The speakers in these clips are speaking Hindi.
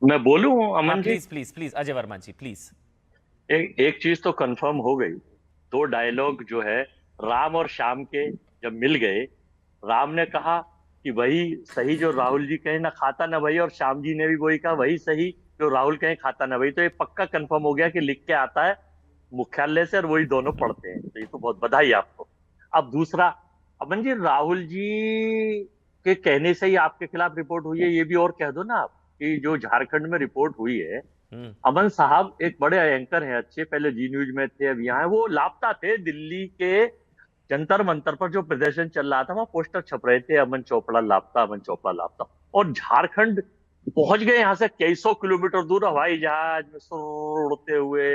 मैं बोलूं हाँ Aman ji. Please please please, Ajay Verma ji please. एक चीज तो कंफर्म हो गई। दो डायलॉग जो है राम और श्याम के जब मिल गए, राम ने कहा कि वही सही जो राहुल जी कहे ना खाता ना वही, और श्याम जी ने भी वही कहा वही सही जो राहुल कहे खाता ना वही। तो ये पक्का कंफर्म हो गया कि लिख के आता है मुख्यालय से और वही दोनों पढ़ते हैं। तो ये तो बहुत बधाई आपको। अब दूसरा, अमन जी, राहुल जी के कहने से ही आपके खिलाफ रिपोर्ट हुई है, ये भी और कह दो ना आप कि जो झारखंड में रिपोर्ट हुई है। हम्म। अमन साहब एक बड़े एंकर हैं, अच्छे, पहले जी न्यूज में थे, अब यहाँ है। वो लापता थे दिल्ली के जंतर मंतर पर जो प्रदर्शन चल रहा था, वहां पोस्टर छप रहे थे अमन चोपड़ा लापता, अमन चोपड़ा लापता। और झारखंड पहुंच गए यहाँ से कई सौ किलोमीटर दूर हवाई जहाज में सुर उड़ते हुए,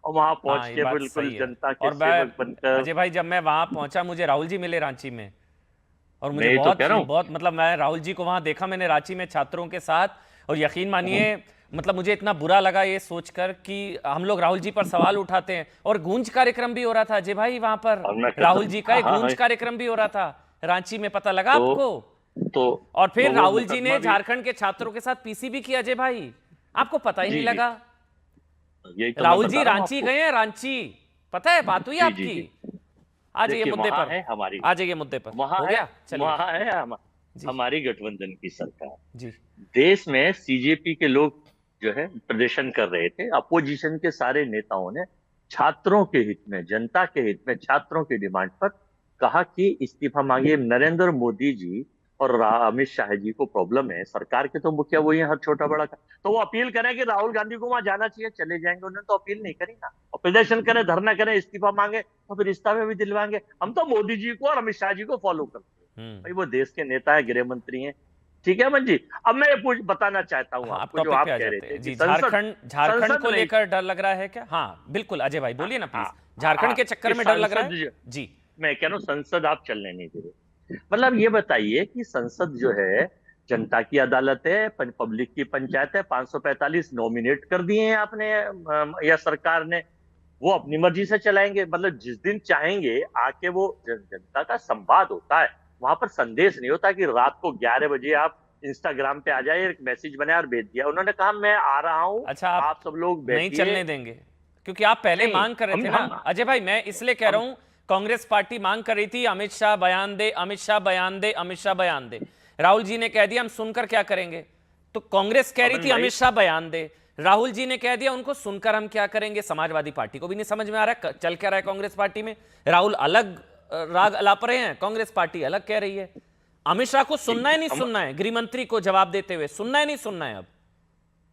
और वहां पहुंच हाँ ये के बात बिल्कुल सही है। जनता के और मैं, सेवक बनकर। अजय भाई, जब मैं वहां पहुंचा मुझे राहुल जी मिले रांची में। और मुझे मैं ये तो कह बहुत रहा हूँ। बहुत मतलब मैं राहुल जी को वहां देखा मैंने रांची में छात्रों के साथ। और यकीन मानिए, मतलब मुझे इतना बुरा लगा ये सोचकर कि हम लोग राहुल जी पर सवाल उठाते हैं। और गूंज कार्यक्रम भी हो रहा था अजय भाई वहां पर। और मैं कहता राहुल हूँ जी का हाँ एक हाँ हाँ। गूंज कार्यक्रम भी हो रहा था रांची में, पता लगा तो आपको? तो और फिर वो राहुल जी मुकदमा ने भी। झारखंड के छात्रों के साथ पीसीबी किया अजय भाई। आपको पता ही नहीं जी जी, लगा? यही तो मैं राहुल बता जी रहा हूँ रांची आपको। गए हैं, रांची। पता है, बात हुई जी जी आपकी? जी। आ जाइए देखिए मुद्दे वहां पर। है हमारी, आ जाइए मुद्दे पर। वहां हो है गया, चलिए। वहां है जी। हमारी गठबंधन की सरकार। जी। देश में सीजेपी के लोग जो है प्रदर्शन कर रहे थे, अपोजिशन के सारे नेताओं ने छात्रों के हित में, जनता के हित में, छात्रों की डिमांड पर कहा कि इस्तीफा मांगिए। नरेंद्र मोदी जी और अमित शाह जी को प्रॉब्लम है, सरकार के तो मुखिया वही है, हर छोटा बड़ा का। तो वो अपील करें कि राहुल गांधी को वहां जाना चाहिए, चले जाएंगे। उन्होंने तो अपील नहीं करी ना, और प्रदर्शन करें, धरना करें, इस्तीफा मांगे, तो फिर इस्तीफा भी दिलवाएंगे। हम तो मोदी जी को और अमित शाह जी को फॉलो करते हैं हम्म। भाई, वो देश के नेता है, गृह मंत्री हैं। ठीक है मन जी। अब मैं ये पूछ बताना चाहता हूं हाँ, आप आपको, जो टॉपिक पे आप आ कह रहे जाते थे हैं कि जी। संसद, झारखंड, झारखंड संसद को नहीं। लेकर डर लग रहा है क्या? हाँ बिल्कुल अजय भाई, हाँ बोलिए ना हाँ प्लीज। हाँ, झारखंड के चक्कर कि में डर लग रहा संसद है? जी। मैं कह रहा हूँ संसद आप चलने नहीं दे रहे। मतलब ये बताइए कि संसद जो है जनता की अदालत है, पब्लिक की पंचायत है। 545 नॉमिनेट कर दिए हैं आपने या सरकार ने, वो अपनी मर्जी से चलाएंगे। मतलब जिस दिन चाहेंगे आके वो जनता का संवाद होता है, वहां पर संदेश नहीं होता कि रात को 11 बजे आप इंस्टाग्राम पे आ जाए, एक मैसेज बनाया और भेज दिया। उन्होंने कहा मैं आ रहा हूँ, अच्छा, आप आप सब लोग नहीं बैठिए। चलने देंगे? क्योंकि आप पहले नहीं, मांग कर रहे हम थे ना हम अजय भाई, मैं इसलिए कह रहा हम हूं। कांग्रेस पार्टी मांग कर रही थी अमित शाह बयान दे, अमित शाह बयान दे, अमित शाह बयान दे। राहुल जी ने कह दिया हम सुनकर क्या करेंगे। तो कांग्रेस कह रही अमन थी भाई, अमित शाह बयान दे, राहुल जी ने कह दिया उनको सुनकर हम क्या करेंगे। समाजवादी पार्टी को भी नहीं समझ में आ रहा है चल क्या रहा है कांग्रेस पार्टी में। राहुल अलग राग अलाप रहे हैं, कांग्रेस पार्टी अलग कह रही है। अमित शाह को सुनना है नहीं सुनना है, गृह मंत्री को जवाब देते हुए सुनना है नहीं सुनना है अब?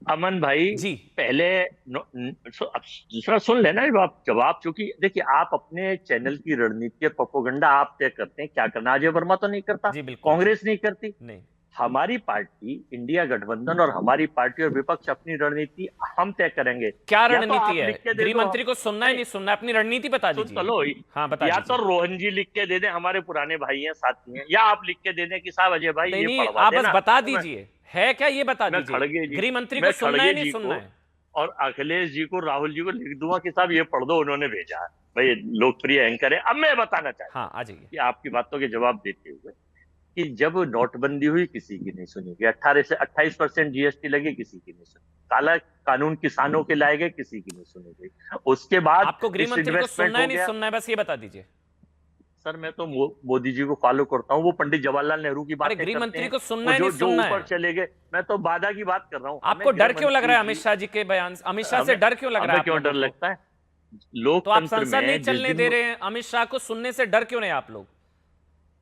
अमन भाई, जी। पहले अब दूसरा सुन लेना जवाब जवाब। चूंकि देखिए आप अपने चैनल की रणनीति और प्रोपोगंडा आप तय करते हैं क्या करना। अजय वर्मा तो नहीं करता, जी बिल्कुल जी। कांग्रेस नहीं करती। नहीं। हमारी पार्टी इंडिया गठबंधन और हमारी पार्टी और विपक्ष अपनी रणनीति हम तय करेंगे। क्या या तो रणनीति आप है? लिख के दे गृह दो, मंत्री को सुनना है नहीं, नहीं सुनना है, अपनी रणनीति बता सुन तो दीजिए। लो। हाँ बता या तो दीजिए। रोहन जी लिख के दे दें, हमारे पुराने भाई हैं, साथी हैं, या आप लिख के दे दें कि साहब अजय भाई नहीं ये नहीं, पढ़वा आप बस देना। बता तो दीजिए है क्या, ये बता मैं दीजिए। खड़गे जी गृह मंत्री को मैं सुनना है खड़गे नहीं जी सुनना को है? और अखिलेश जी को, राहुल जी को लिख दूंगा कि साहब ये पढ़ दो, उन्होंने भेजा है। भाई लोकप्रिय एंकर है। अब मैं बताना चाहता हाँ हूँ आ जाइए। कि आपकी बातों के जवाब देते हुए कि जब नोटबंदी हुई किसी की नहीं सुनी गई, 18 से 28% जीएसटी लगी, किसी की नहीं सुनी। काला कानून किसानों के लाए गए, किसी की नहीं सुनी गई। उसके बाद आपको गृह मंत्री को डिसइन्वेस्टमेंट सुनना है हो नहीं गया। सुनना है, बस ये बता दीजिए। सर मैं तो मोदी जी को फॉलो करता हूँ, वो पंडित जवाहरलाल नेहरू की अरे बातें गृह करते मंत्री हैं। को सुनना वो है नहीं जो सुनना ऊपर है? चले गए। मैं तो बाधा की बात कर रहा हूँ। आपको हमें डर गृह क्यों लग रहा मंत्री है अमित जी, शाह जी के बयान? अमित शाह से हमें डर क्यों लग रहा हमें है आप क्यों लोगों डर को? लगता है? तो आप लोकतंत्र संसद नहीं में जिस चलने दिन दे रहे हैं, अमित शाह को सुनने से डर क्यों नहीं आप लोग?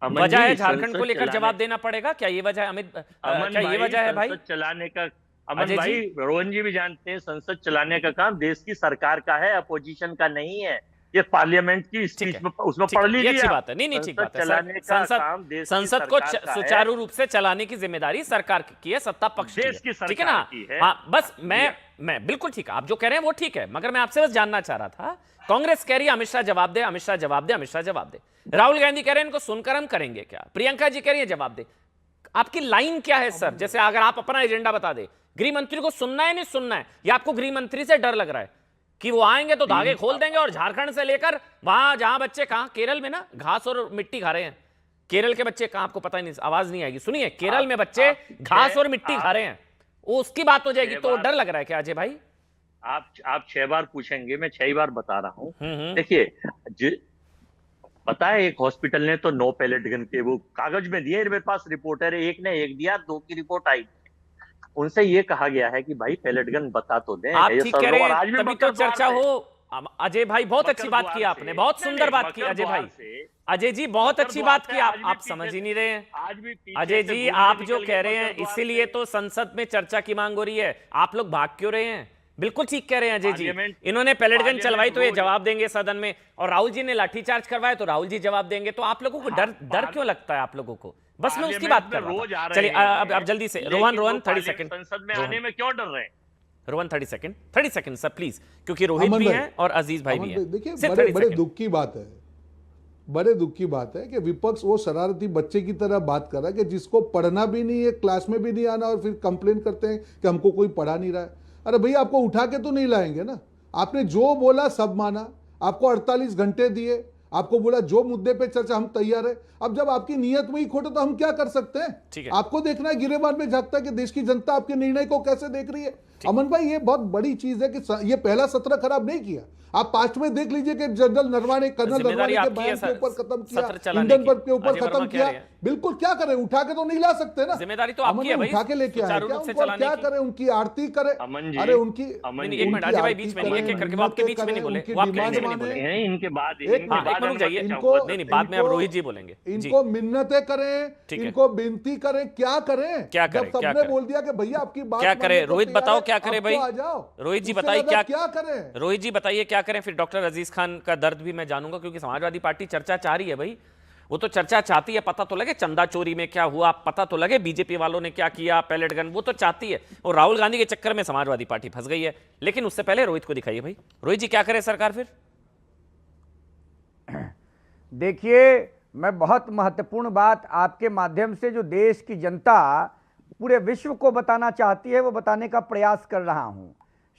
अमन वजह है जी झारखंड को संसद लेकर चलाने, जवाब देना पड़ेगा क्या? ये वजह है अमन क्या ये भाई वजह है भाई? संसद चलाने का, अमन अजय जी। भाई रोहन जी भी जानते हैं संसद चलाने का काम देश की सरकार का है, अपोजिशन का नहीं है। ये पार्लियामेंट की ठीक स्पीच है। में उसमें ठीक पढ़ है, ये लीजिए अच्छी आप। बात है। नहीं नहीं, ठीक संसद बात है सर। चलाने का संसद, काम देश की संसद को सरकार का है, सुचारू रूप से चलाने की जिम्मेदारी सरकार की है, सत्ता पक्ष की है। देश की ठीक है ना? सरकार की है। हाँ बस जी मैं बिल्कुल ठीक है, आप जो कह रहे हैं वो ठीक है, मगर मैं आपसे बस जानना चाह रहा था। कांग्रेस कह रही है अमित शाह जवाब दे, अमित शाह जवाब दे, अमित शाह जवाब दे। राहुल गांधी कह रहे हैं इनको सुनकर हम करेंगे क्या। प्रियंका जी कह रही है जवाब दे। आपकी लाइन क्या है सर? जैसे अगर आप अपना एजेंडा बता दे, गृह मंत्री को सुनना है नहीं सुनना है, या आपको गृह मंत्री से डर लग रहा है कि वो आएंगे तो धागे तीन खोल देंगे और झारखंड से लेकर वहां जहां बच्चे, कहां केरल में ना घास और मिट्टी खा रहे हैं। केरल के बच्चे कहां, आपको पता ही नहीं, आवाज नहीं आएगी, सुनिए, केरल आप में बच्चे आप घास छह और मिट्टी खा आप रहे हैं। वो उसकी बात हो जाएगी, 6 तो बार डर लग रहा है क्या अजय भाई? आप 6 बार पूछेंगे, मैं 6 बार बता रहा हूँ। हम्म। देखिए, पता है एक हॉस्पिटल ने तो 9 पैलेट गन के वो कागज में दिए, मेरे पास रिपोर्ट है, एक ने एक दिया, 2 की रिपोर्ट आई। उनसे ये कहा गया है कि भाई पैलेट गन बता तो दें, आप ये ठीक सर कह लो। रहे और हैं, आज भी तभी तो मकर द्वार चर्चा से, हो। अजय भाई बहुत अच्छी मकर बात द्वार की आपने, से, बहुत नहीं सुंदर नहीं, बात की मकर अजय द्वार भाई। से, अजय जी बहुत मकर अच्छी द्वार बात से की, आज भी आप पीछे समझ ही से, नहीं रहे हैं। आज भी पीछे अजय से जी घूम के आप जो निकल कह गए रहे हैं मकर द्वार इसीलिए से। तो संसद में चर्चा की मांग हो रही है। आप लोग भाग क्यों रहे हैं? बिल्कुल ठीक कह रहे हैं अजय जी। पार्लियामेंट इन्होंने पैलेट गन चलवाई तो ये रोज, जवाब देंगे सदन में, और राहुल जी ने लाठीचार्ज करवाया तो राहुल जी जवाब देंगे। तो आप लोगों को डर क्यों लगता है आप लोगों को? बस मैं उसकी बात कर रहा रोज आ था। रहे चलिए हैं, अब जल्दी से लेकिन रोहन वो 30 सेकंड। संसद में आने में क्यों डर रहे हैं? रोहन 30 सेकंड सर प्लीज, क्योंकि रोहित भी हैं और अजीज भाई भी हैं। देखिए, सिर्फ बड़े 30 बड़े सेकंड। दुख की बात है, बड़े दुख की बात है कि विपक्ष वो शरारती बच्चे की तरह बात कर रहा है कि जिसको पढ़ना भी नहीं है, क्लास में भी नहीं आना, और फिर कंप्लेन करते हैं कि हमको कोई पढ़ा नहीं रहा है। अरे भैया, आपको उठा के तो नहीं लाएंगे ना। आपने जो बोला सब माना, आपको 48 घंटे दिए, आपको बोला जो मुद्दे पे चर्चा हम तैयार है। अब जब आपकी नीयत में ही खोटे तो हम क्या कर सकते हैं? आपको देखना है, गिरेबान में झांकता है कि देश की जनता आपके निर्णय को कैसे देख रही है। अमन भाई, ये बहुत बड़ी चीज है कि ये पहला सत्र खराब नहीं किया। आप पास्ट में देख लीजिए कि जनरल नरवाणे, कर्नल नरवाणे के बयान के ऊपर खत्म किया, इंडियन पर्व के ऊपर खत्म किया। बिल्कुल, क्या करें? उठा के तो नहीं ला सकते ना। जिम्मेदारी तो आपकी है भाई, उठा के लेके आए क्या? उनको क्या करें? उनकी आरती करें? अरे उनकी एक मिनट अजय भाई बीच में नहीं, एक करके वो आपके बीच में नहीं बोले, वो आपके बीच में नहीं बोले। इनके बाद एक मिनट रुक जाइए, नहीं बाद में अब रोहित जी बोलेंगे। इनको मिन्नतें करें, इनको विनती करें, क्या करें? जब सबने बोल दिया कि भैया आपकी बात क्या करें? रोहित बताओ क्या करें भाई? आ जाओ रोहित जी बताइए क्या करें? रोहित जी बताइए क्या करें? फिर डॉक्टर अजीज खान का दर्द भी मैं जानूंगा, क्योंकि समाजवादी पार्टी चर्चा चाह रही है भाई। वो तो चर्चा चाहती है, पता तो लगे चंदा चोरी में क्या हुआ, पता तो लगे बीजेपी वालों ने क्या किया, पैलेट गन, वो तो चाहती है। और राहुल गांधी के चक्कर में समाजवादी पार्टी फंस गई है। लेकिन उससे पहले रोहित को दिखाइए भाई। रोहित जी क्या करे सरकार फिर? देखिए, मैं बहुत महत्वपूर्ण बात आपके माध्यम से जो देश की जनता पूरे विश्व को बताना चाहती है वो बताने का प्रयास कर रहा हूं।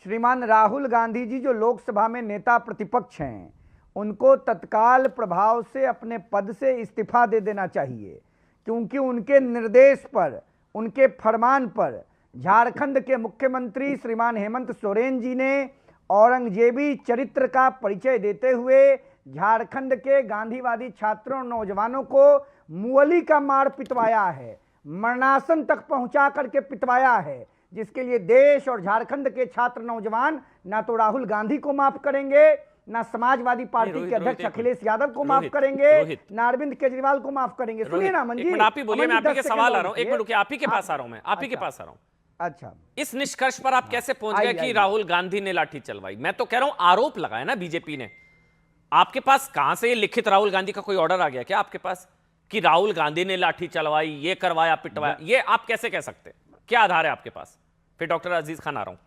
श्रीमान राहुल गांधी जी जो लोकसभा में नेता प्रतिपक्ष हैं, उनको तत्काल प्रभाव से अपने पद से इस्तीफा दे देना चाहिए, क्योंकि उनके निर्देश पर, उनके फरमान पर झारखंड के मुख्यमंत्री श्रीमान हेमंत सोरेन जी ने औरंगजेबी चरित्र का परिचय देते हुए झारखंड के गांधीवादी छात्रों नौजवानों को मुअली का मार पिटवाया है, मरणासन तक पहुंचा करके पिटवाया है, जिसके लिए देश और झारखंड के छात्र नौजवान ना तो राहुल गांधी को माफ करेंगे, ना समाजवादी पार्टी के अध्यक्ष अखिलेश यादव को माफ करेंगे, ना अरविंद केजरीवाल को माफ करेंगे। सुनिए ना अमन जी, आप ही बोलिए, मैं आप ही के सवाल आ रहा हूं। एक मिनट, आप ही के पास आ रहा हूं, मैं आप ही के पास आ रहा हूं। अच्छा, इस निष्कर्ष पर आप कैसे पहुंच गए कि राहुल गांधी ने लाठी चलवाई? मैं तो कह रहा हूं आरोप लगाया ना बीजेपी ने। आपके पास कहां से लिखित राहुल गांधी का कोई ऑर्डर आ गया क्या आपके पास कि राहुल गांधी ने लाठी चलवाई, ये करवाया, पिटवाया? ये आप कैसे कह सकते हैं? क्या आधार है आपके पास? फिर डॉक्टर अजीज खान आ रहा हूं।